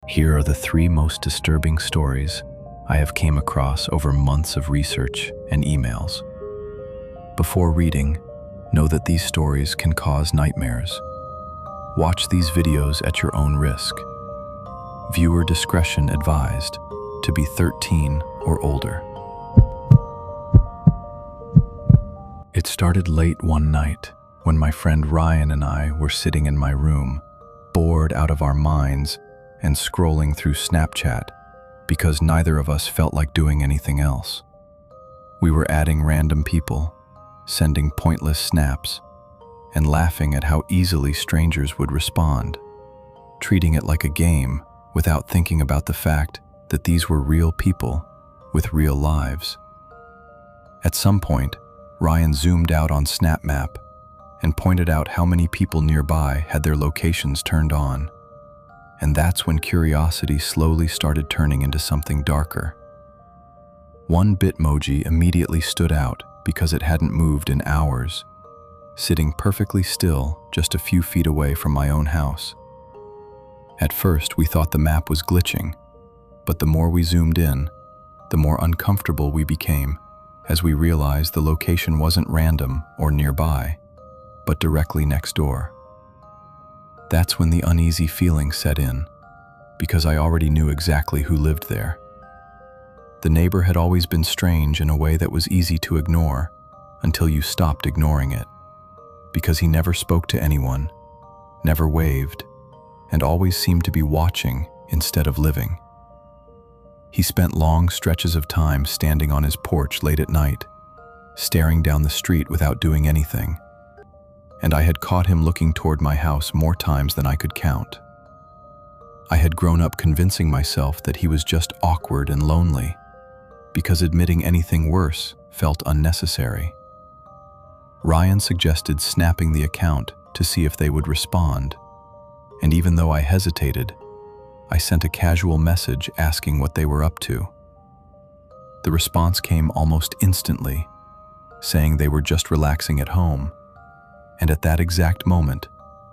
Here are the three most disturbing stories I have came across over months of research and emails. Before reading, know that these stories can cause nightmares. Watch these videos at your own risk. Viewer discretion advised, to be 13 or older. It started late one night when my friend Ryan and I were sitting in my room, bored out of our minds and scrolling through Snapchat because neither of us felt like doing anything else. We were adding random people, sending pointless snaps, and laughing at how easily strangers would respond, treating it like a game without thinking about the fact that these were real people with real lives. At some point, Ryan zoomed out on SnapMap and pointed out how many people nearby had their locations turned on. And that's when curiosity slowly started turning into something darker. One Bitmoji immediately stood out because it hadn't moved in hours, sitting perfectly still just a few feet away from my own house. At first, we thought the map was glitching, but the more we zoomed in, the more uncomfortable we became as we realized the location wasn't random or nearby, but directly next door. That's when the uneasy feeling set in, because I already knew exactly who lived there. The neighbor had always been strange in a way that was easy to ignore until you stopped ignoring it, because he never spoke to anyone, never waved, and always seemed to be watching instead of living. He spent long stretches of time standing on his porch late at night, staring down the street without doing anything, and I had caught him looking toward my house more times than I could count. I had grown up convincing myself that he was just awkward and lonely, because admitting anything worse felt unnecessary. Ryan suggested snapping the account to see if they would respond, and even though I hesitated, I sent a casual message asking what they were up to. The response came almost instantly, saying they were just relaxing at home, and at that exact moment,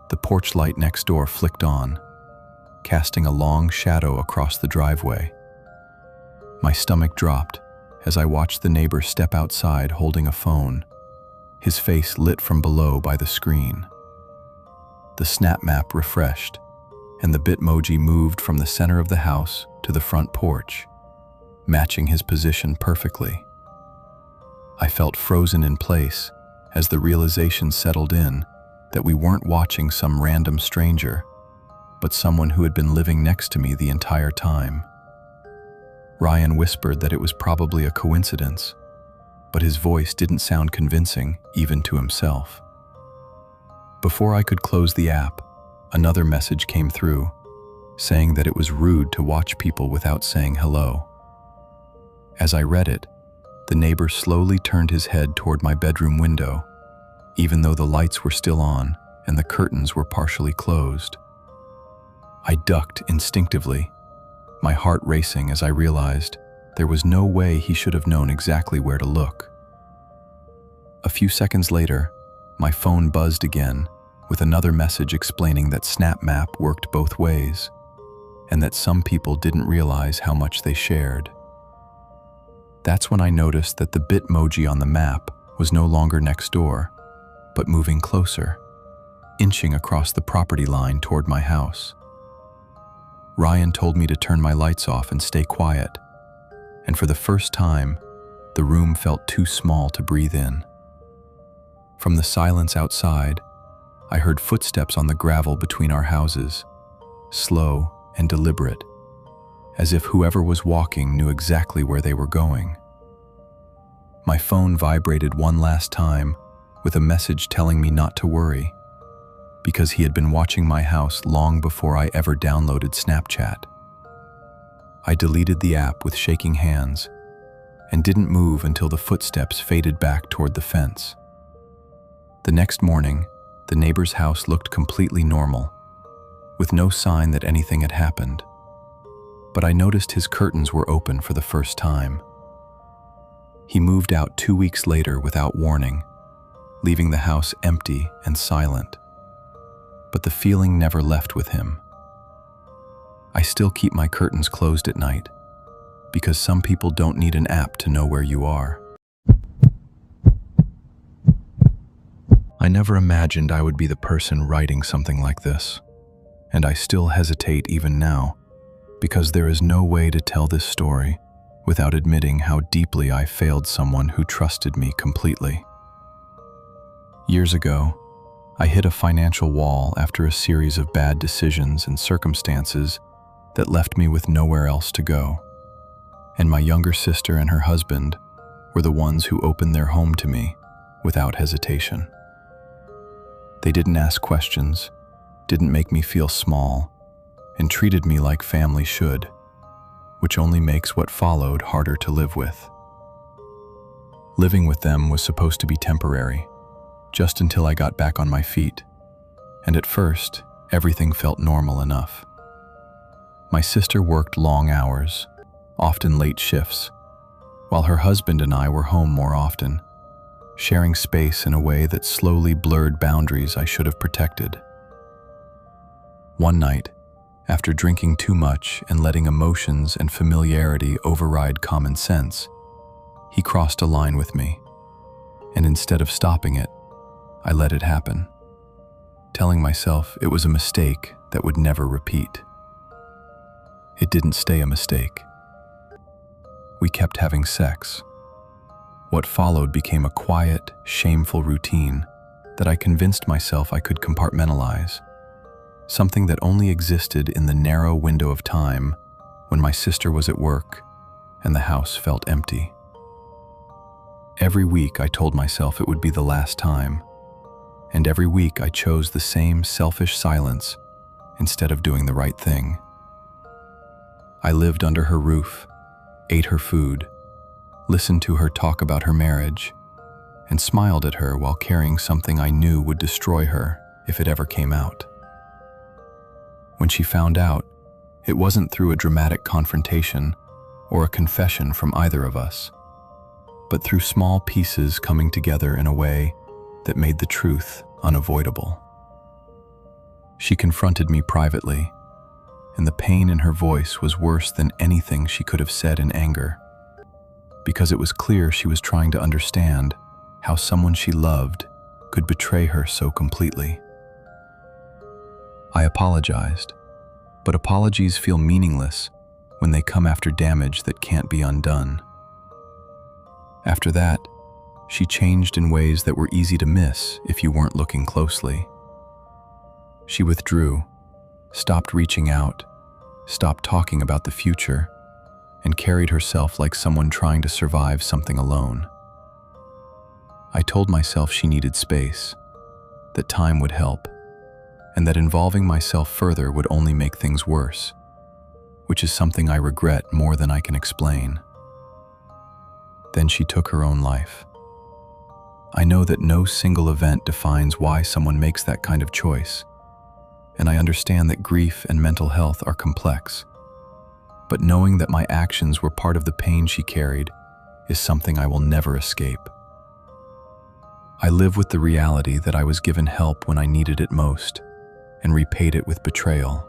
the porch light next door flicked on, casting a long shadow across the driveway. My stomach dropped as I watched the neighbor step outside holding a phone, his face lit from below by the screen. The SnapMap refreshed, and the Bitmoji moved from the center of the house to the front porch, matching his position perfectly. I felt frozen in place as the realization settled in that we weren't watching some random stranger, but someone who had been living next to me the entire time. Ryan whispered that it was probably a coincidence, but his voice didn't sound convincing even to himself. Before I could close the app, another message came through, saying that it was rude to watch people without saying hello. As I read it, the neighbor slowly turned his head toward my bedroom window, even though the lights were still on and the curtains were partially closed. I ducked instinctively, my heart racing as I realized there was no way he should have known exactly where to look. A few seconds later, my phone buzzed again with another message explaining that SnapMap worked both ways, and that some people didn't realize how much they shared. That's when I noticed that the Bitmoji on the map was no longer next door, but moving closer, inching across the property line toward my house. Ryan told me to turn my lights off and stay quiet, and for the first time, the room felt too small to breathe in. From the silence outside, I heard footsteps on the gravel between our houses, slow and deliberate, as if whoever was walking knew exactly where they were going. My phone vibrated one last time with a message telling me not to worry, because he had been watching my house long before I ever downloaded Snapchat. I deleted the app with shaking hands and didn't move until the footsteps faded back toward the fence. The next morning, the neighbor's house looked completely normal, with no sign that anything had happened. But I noticed his curtains were open for the first time. He moved out 2 weeks later without warning, leaving the house empty and silent. But the feeling never left with him. I still keep my curtains closed at night, because some people don't need an app to know where you are. I never imagined I would be the person writing something like this, and I still hesitate even now, because there is no way to tell this story without admitting how deeply I failed someone who trusted me completely. Years ago, I hit a financial wall after a series of bad decisions and circumstances that left me with nowhere else to go. And my younger sister and her husband were the ones who opened their home to me without hesitation. They didn't ask questions, didn't make me feel small, and treated me like family should, which only makes what followed harder to live with. Living with them was supposed to be temporary, just until I got back on my feet, and at first, everything felt normal enough. My sister worked long hours, often late shifts, while her husband and I were home more often, sharing space in a way that slowly blurred boundaries I should have protected. One night, after drinking too much and letting emotions and familiarity override common sense, he crossed a line with me, and instead of stopping it, I let it happen, telling myself it was a mistake that would never repeat. It didn't stay a mistake. We kept having sex. What followed became a quiet, shameful routine that I convinced myself I could compartmentalize, something that only existed in the narrow window of time when my sister was at work and the house felt empty. Every week I told myself it would be the last time, and every week I chose the same selfish silence instead of doing the right thing. I lived under her roof, ate her food, listened to her talk about her marriage, and smiled at her while carrying something I knew would destroy her if it ever came out. When she found out, it wasn't through a dramatic confrontation or a confession from either of us, but through small pieces coming together in a way that made the truth unavoidable. She confronted me privately, and the pain in her voice was worse than anything she could have said in anger, because it was clear she was trying to understand how someone she loved could betray her so completely. I apologized, but apologies feel meaningless when they come after damage that can't be undone. After that, she changed in ways that were easy to miss if you weren't looking closely. She withdrew, stopped reaching out, stopped talking about the future, and carried herself like someone trying to survive something alone. I told myself she needed space, that time would help, and that involving myself further would only make things worse, which is something I regret more than I can explain. Then she took her own life. I know that no single event defines why someone makes that kind of choice, and I understand that grief and mental health are complex. But knowing that my actions were part of the pain she carried is something I will never escape. I live with the reality that I was given help when I needed it most and repaid it with betrayal,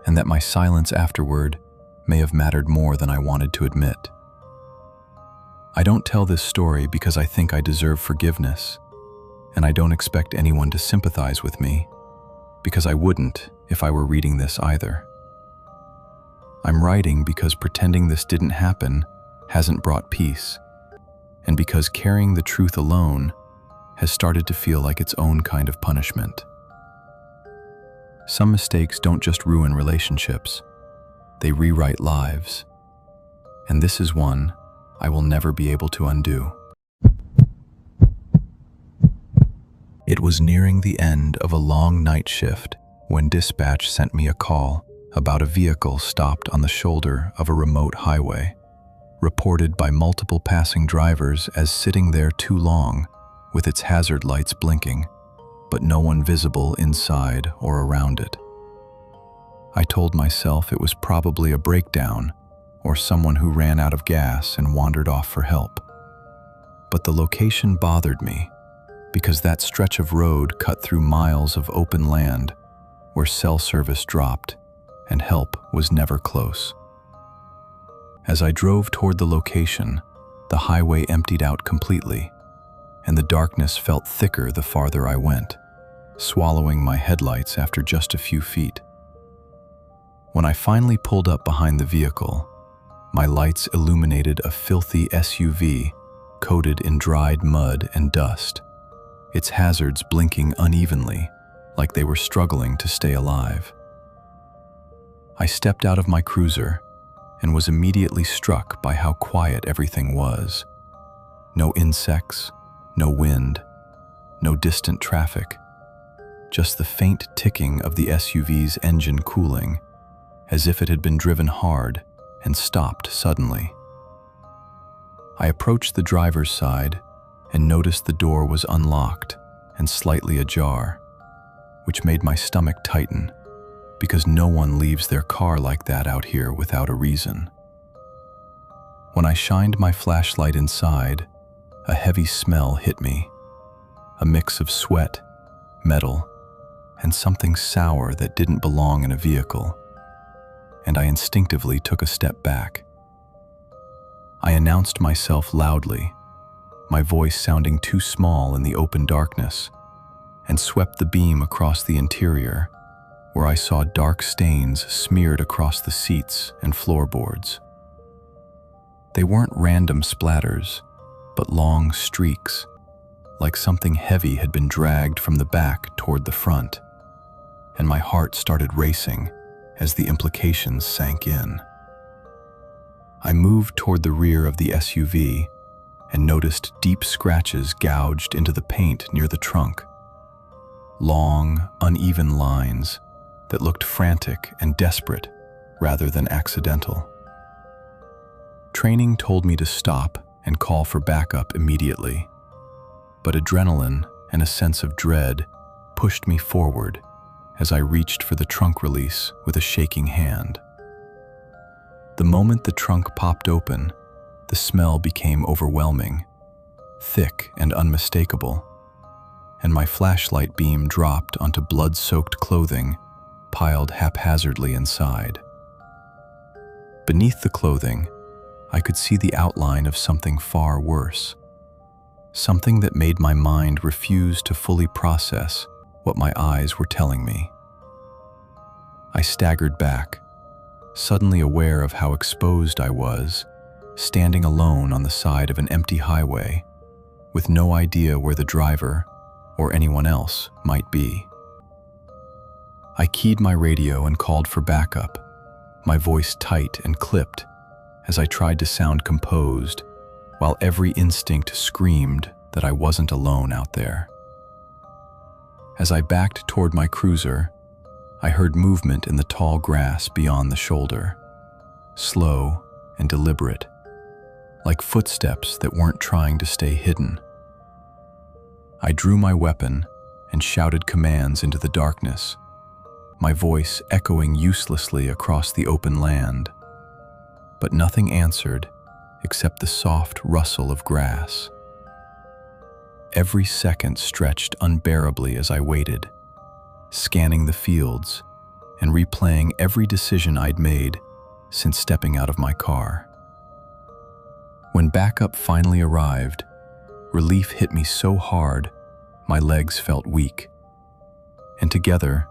and that my silence afterward may have mattered more than I wanted to admit. I don't tell this story because I think I deserve forgiveness, and I don't expect anyone to sympathize with me, because I wouldn't if I were reading this either. I'm writing because pretending this didn't happen hasn't brought peace, and because carrying the truth alone has started to feel like its own kind of punishment. Some mistakes don't just ruin relationships, they rewrite lives, and this is one I will never be able to undo. It was nearing the end of a long night shift when dispatch sent me a call about a vehicle stopped on the shoulder of a remote highway, reported by multiple passing drivers as sitting there too long with its hazard lights blinking, but no one visible inside or around it. I told myself it was probably a breakdown or someone who ran out of gas and wandered off for help. But the location bothered me because that stretch of road cut through miles of open land where cell service dropped and help was never close. As I drove toward the location, the highway emptied out completely, and the darkness felt thicker the farther I went, swallowing my headlights after just a few feet. When I finally pulled up behind the vehicle, my lights illuminated a filthy SUV coated in dried mud and dust, its hazards blinking unevenly like they were struggling to stay alive. I stepped out of my cruiser and was immediately struck by how quiet everything was. No insects, no wind, no distant traffic, just the faint ticking of the SUV's engine cooling, as if it had been driven hard and stopped suddenly. I approached the driver's side and noticed the door was unlocked and slightly ajar, which made my stomach tighten, because no one leaves their car like that out here without a reason. When I shined my flashlight inside, a heavy smell hit me, a mix of sweat, metal, and something sour that didn't belong in a vehicle, and I instinctively took a step back. I announced myself loudly, my voice sounding too small in the open darkness, and swept the beam across the interior, where I saw dark stains smeared across the seats and floorboards. They weren't random splatters, but long streaks, like something heavy had been dragged from the back toward the front, and my heart started racing as the implications sank in. I moved toward the rear of the SUV and noticed deep scratches gouged into the paint near the trunk. Long, uneven lines that looked frantic and desperate rather than accidental. Training told me to stop and call for backup immediately, but adrenaline and a sense of dread pushed me forward as I reached for the trunk release with a shaking hand. The moment the trunk popped open, the smell became overwhelming, thick and unmistakable, and my flashlight beam dropped onto blood-soaked clothing piled haphazardly inside. Beneath the clothing, I could see the outline of something far worse, something that made my mind refuse to fully process what my eyes were telling me. I staggered back, suddenly aware of how exposed I was, standing alone on the side of an empty highway, with no idea where the driver or anyone else might be. I keyed my radio and called for backup, my voice tight and clipped as I tried to sound composed, while every instinct screamed that I wasn't alone out there. As I backed toward my cruiser, I heard movement in the tall grass beyond the shoulder, slow and deliberate, like footsteps that weren't trying to stay hidden. I drew my weapon and shouted commands into the darkness, my voice echoing uselessly across the open land. But nothing answered except the soft rustle of grass. Every second stretched unbearably as I waited, scanning the fields and replaying every decision I'd made since stepping out of my car. When backup finally arrived, relief hit me so hard my legs felt weak, and together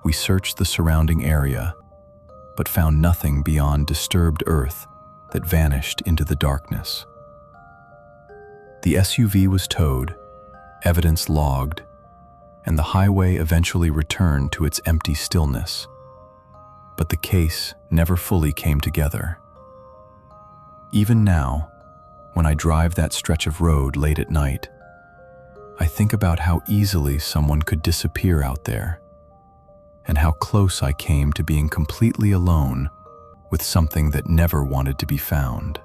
we searched the surrounding area, but found nothing beyond disturbed earth that vanished into the darkness. The SUV was towed, evidence logged, and the highway eventually returned to its empty stillness. But the case never fully came together. Even now, when I drive that stretch of road late at night, I think about how easily someone could disappear out there, and how close I came to being completely alone with something that never wanted to be found.